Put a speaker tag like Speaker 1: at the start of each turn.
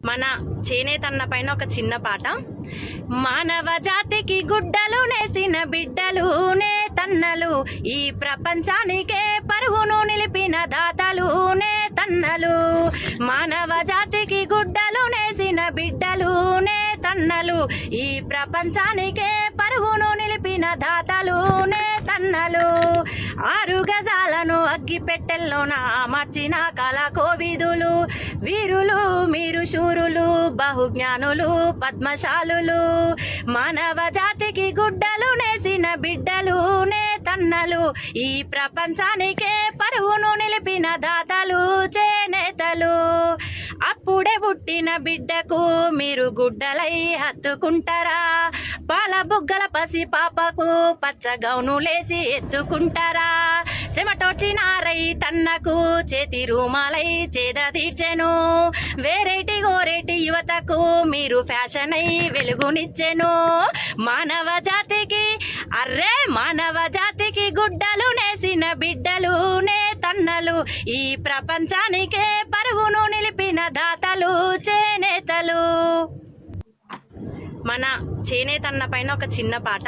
Speaker 1: మన చేనేతన్న పైన ఒక చిన్న పాట. మానవ జాతికి గుడ్డలు నేసిన బిడ్డలు నేతన్నలు, ఈ ప్రపంచానికే పరువును నిలిపిన దాతలు నేతన్నలు. మానవ జాతికి గుడ్డలు నేసిన బిడ్డలు నేతన్నలు, ఈ ప్రపంచానికే పరువును నిలిపిన దాతలు నేతన్నలు. 6 గజాలను అగ్గిపెట్టెల్లోన మార్చిన కళ కోవిదులు, వీరులు మీరు శూరులు బహుజ్ఞానులు పద్మశాలులు. మానవ జాతికి గుడ్డలు నేసిన బిడ్డలు నేతన్నలు, ఈ ప్రపంచానికే పరువును నిలిపిన దాతలు చేనేతలు. అప్పుడే పుట్టిన బిడ్డకు మీరు గుడ్డలై హత్తుకుంటారా? పాల బుగ్గల పసి పాపకు పచ్చ గౌనులేసి ఎత్తుకుంటారా? చెమటోర్చిన రైతన్నకు చేతి రూమాలై చేద తీర్చెను, వేరేటి గోరేటి యువతకు మీరు ఫ్యాషన్ అయి వెలుగునిచ్చెను. మానవ జాతికి గుడ్డలు నేసిన బిడ్డలు నేతన్నలు, ఈ ప్రపంచానికే పరువును నిలిపిన దాతలు చేనేతలు. మన చేనేతన్న పైన ఒక చిన్న పాట.